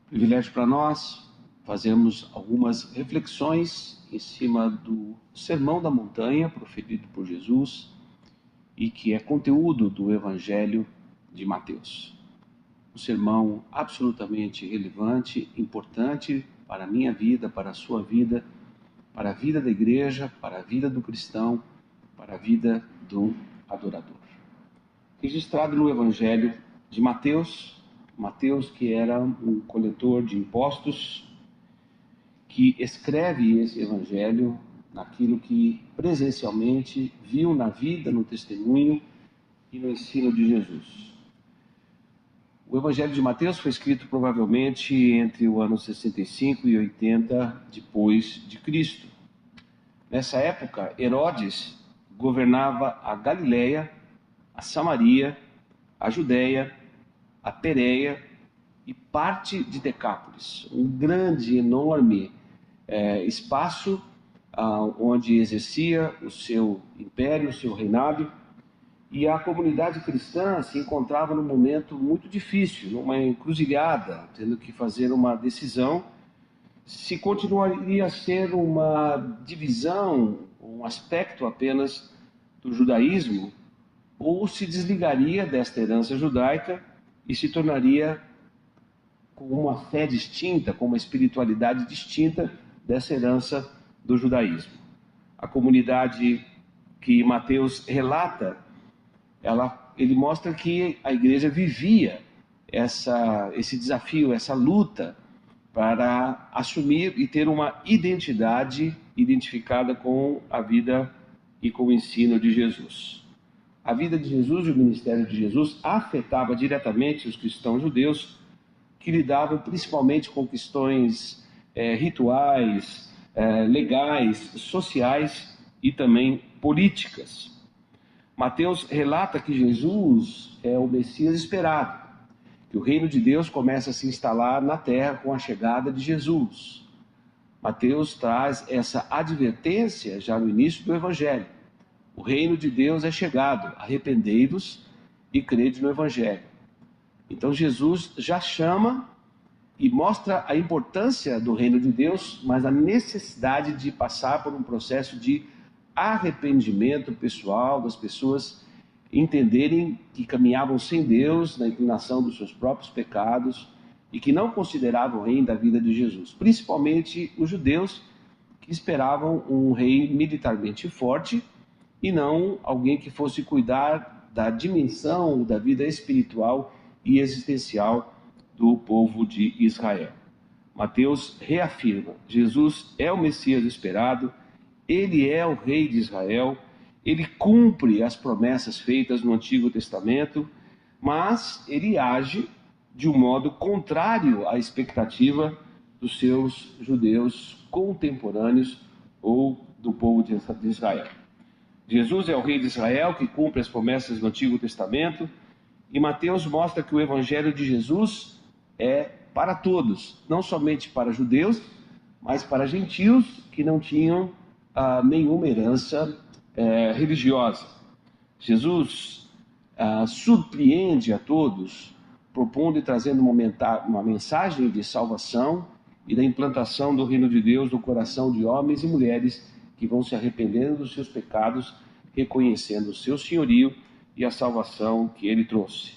Privilégio para nós fazermos algumas reflexões em cima do Sermão da Montanha proferido por Jesus e que é conteúdo do Evangelho de Mateus. Um sermão absolutamente relevante, importante para a minha vida, para a sua vida, para a vida da igreja, para a vida do cristão, para a vida do adorador. Registrado no Evangelho de Mateus, que era um coletor de impostos, que escreve esse Evangelho naquilo que presencialmente viu na vida, no testemunho e no ensino de Jesus. O Evangelho de Mateus foi escrito provavelmente entre o ano 65 e 80 depois de Cristo. Nessa época, Herodes governava a Galileia, a Samaria, a Judéia, a Pérea e parte de Decápolis, um grande, enorme espaço onde exercia o seu império, o seu reinado, e a comunidade cristã se encontrava num momento muito difícil, numa encruzilhada, tendo que fazer uma decisão se continuaria a ser uma divisão, um aspecto apenas do judaísmo, ou se desligaria desta herança judaica e se tornaria com uma fé distinta, com uma espiritualidade distinta dessa herança do judaísmo. A comunidade que Mateus relata, ele mostra que a igreja vivia esse desafio, essa luta para assumir e ter uma identidade identificada com a vida e com o ensino de Jesus. A vida de Jesus e o ministério de Jesus afetava diretamente os cristãos judeus que lidavam principalmente com questões rituais, legais, sociais e também políticas. Mateus relata que Jesus é o Messias esperado, que o reino de Deus começa a se instalar na terra com a chegada de Jesus. Mateus traz essa advertência já no início do Evangelho. O reino de Deus é chegado, arrependei-vos e crede no Evangelho. Então Jesus já chama e mostra a importância do reino de Deus, mas a necessidade de passar por um processo de arrependimento pessoal das pessoas entenderem que caminhavam sem Deus na inclinação dos seus próprios pecados e que não consideravam o reino da vida de Jesus, principalmente os judeus que esperavam um rei militarmente forte e não alguém que fosse cuidar da dimensão da vida espiritual e existencial do povo de Israel. Mateus reafirma: Jesus é o Messias esperado, ele é o rei de Israel, ele cumpre as promessas feitas no Antigo Testamento, mas ele age de um modo contrário à expectativa dos seus judeus contemporâneos ou do povo de Israel. Jesus é o rei de Israel que cumpre as promessas do Antigo Testamento, e Mateus mostra que o Evangelho de Jesus é para todos, não somente para judeus, mas para gentios que não tinham nenhuma herança religiosa. Jesus surpreende a todos, propondo e trazendo uma mensagem de salvação e da implantação do reino de Deus no coração de homens e mulheres que vão se arrependendo dos seus pecados, reconhecendo o seu senhorio e a salvação que ele trouxe.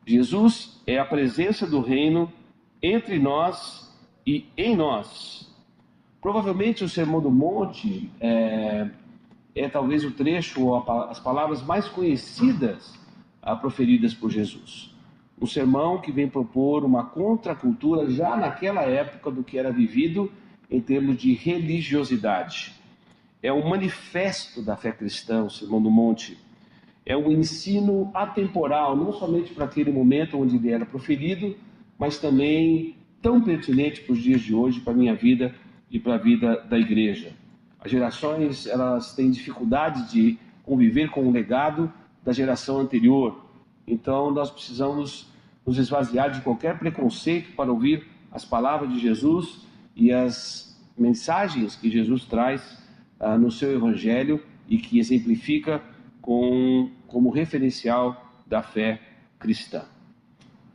Jesus é a presença do reino entre nós e em nós. Provavelmente o Sermão do Monte é talvez o trecho ou as palavras mais conhecidas proferidas por Jesus. Um sermão que vem propor uma contracultura já naquela época do que era vivido em termos de religiosidade. É um manifesto da fé cristã, o Sermão do Monte. É um ensino atemporal, não somente para aquele momento onde ele era proferido, mas também tão pertinente para os dias de hoje, para a minha vida e para a vida da igreja. As gerações, elas têm dificuldade de conviver com o legado da geração anterior. Então, nós precisamos nos esvaziar de qualquer preconceito para ouvir as palavras de Jesus e as mensagens que Jesus traz no seu Evangelho e que exemplifica como referencial da fé cristã.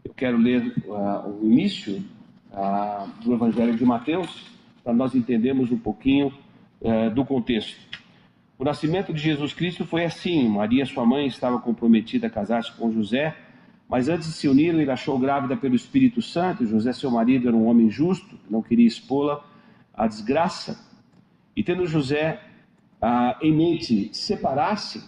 Eu quero ler o início do Evangelho de Mateus, para nós entendermos um pouquinho do contexto. O nascimento de Jesus Cristo foi assim: Maria, sua mãe, estava comprometida a casar-se com José, mas antes de se unirem, ele achou grávida pelo Espírito Santo. José, seu marido, era um homem justo, não queria expô-la à desgraça. E tendo José em mente separar-se,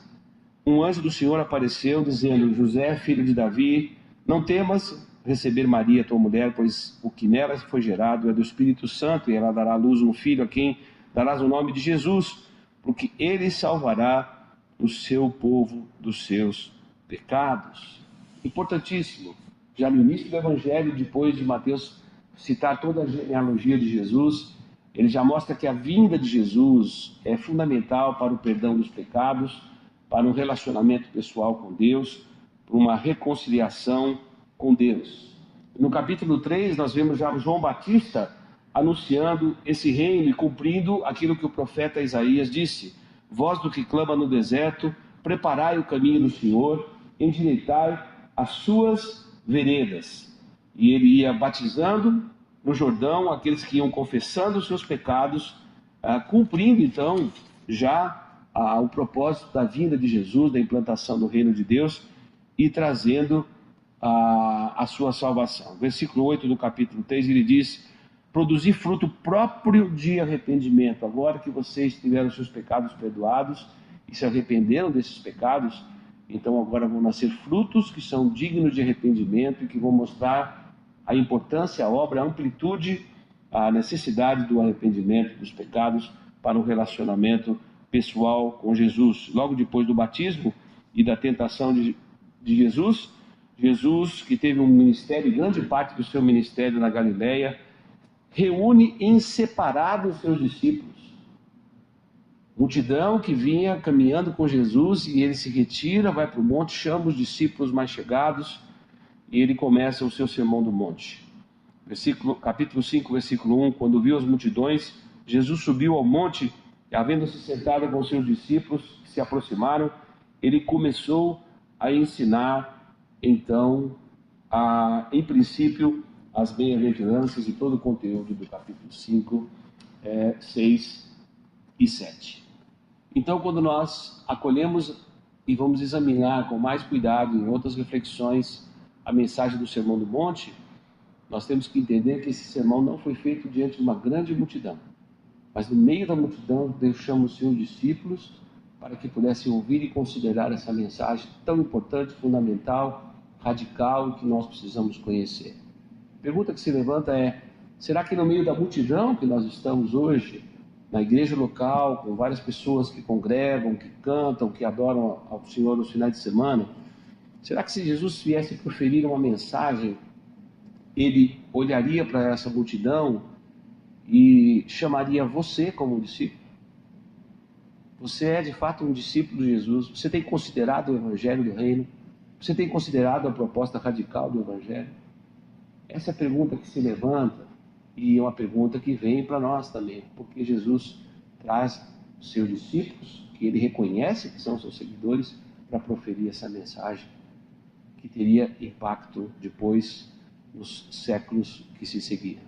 um anjo do Senhor apareceu, dizendo: José, filho de Davi, não temas receber Maria, tua mulher, pois o que nela foi gerado é do Espírito Santo, e ela dará à luz um filho, a quem darás o nome de Jesus, porque ele salvará o seu povo dos seus pecados. Importantíssimo, já no início do Evangelho, depois de Mateus citar toda a genealogia de Jesus, ele já mostra que a vinda de Jesus é fundamental para o perdão dos pecados, para um relacionamento pessoal com Deus, para uma reconciliação com Deus. No capítulo 3, nós vemos já João Batista anunciando esse reino e cumprindo aquilo que o profeta Isaías disse: voz do que clama no deserto, preparai o caminho do Senhor, endireitai as suas veredas. E ele ia batizando no Jordão aqueles que iam confessando os seus pecados, cumprindo então já o propósito da vinda de Jesus, da implantação do reino de Deus e trazendo a sua salvação. Versículo 8 do capítulo 3, ele diz: produzir fruto próprio de arrependimento. Agora que vocês tiveram seus pecados perdoados e se arrependeram desses pecados, então agora vão nascer frutos que são dignos de arrependimento e que vão mostrar a importância, a obra, a amplitude, a necessidade do arrependimento dos pecados para um relacionamento pessoal com Jesus. Logo depois do batismo e da tentação de Jesus, que teve um ministério, grande parte do seu ministério na Galileia, reúne em separado os seus discípulos. Multidão que vinha caminhando com Jesus, e ele se retira, vai para o monte, chama os discípulos mais chegados e ele começa o seu sermão do monte. Capítulo 5, versículo 1: quando viu as multidões, Jesus subiu ao monte, e havendo-se sentado com os seus discípulos que se aproximaram, ele começou a ensinar, então, em princípio, as bem-aventuranças e todo o conteúdo do capítulo 5, 6 e 7. Então, quando nós acolhemos e vamos examinar com mais cuidado em outras reflexões a mensagem do Sermão do Monte, nós temos que entender que esse sermão não foi feito diante de uma grande multidão, mas no meio da multidão Deus chama os seus discípulos para que pudessem ouvir e considerar essa mensagem tão importante, fundamental, radical, que nós precisamos conhecer. A pergunta que se levanta é: será que no meio da multidão que nós estamos hoje, na igreja local, com várias pessoas que congregam, que cantam, que adoram ao Senhor nos finais de semana, será que se Jesus viesse proferir uma mensagem, ele olharia para essa multidão e chamaria você como discípulo? Você é de fato um discípulo de Jesus? Você tem considerado o Evangelho do Reino? Você tem considerado a proposta radical do Evangelho? Essa é a pergunta que se levanta, e é uma pergunta que vem para nós também, porque Jesus traz os seus discípulos, que ele reconhece que são seus seguidores, para proferir essa mensagem que teria impacto depois nos séculos que se seguiram.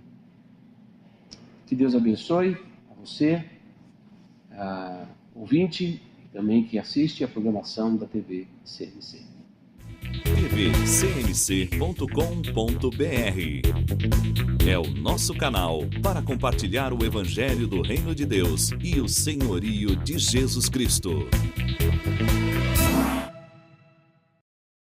Que Deus abençoe a você, ouvinte, e também que assiste a programação da TV CMC. tvcmc.com.br é o nosso canal para compartilhar o Evangelho do Reino de Deus e o senhorio de Jesus Cristo.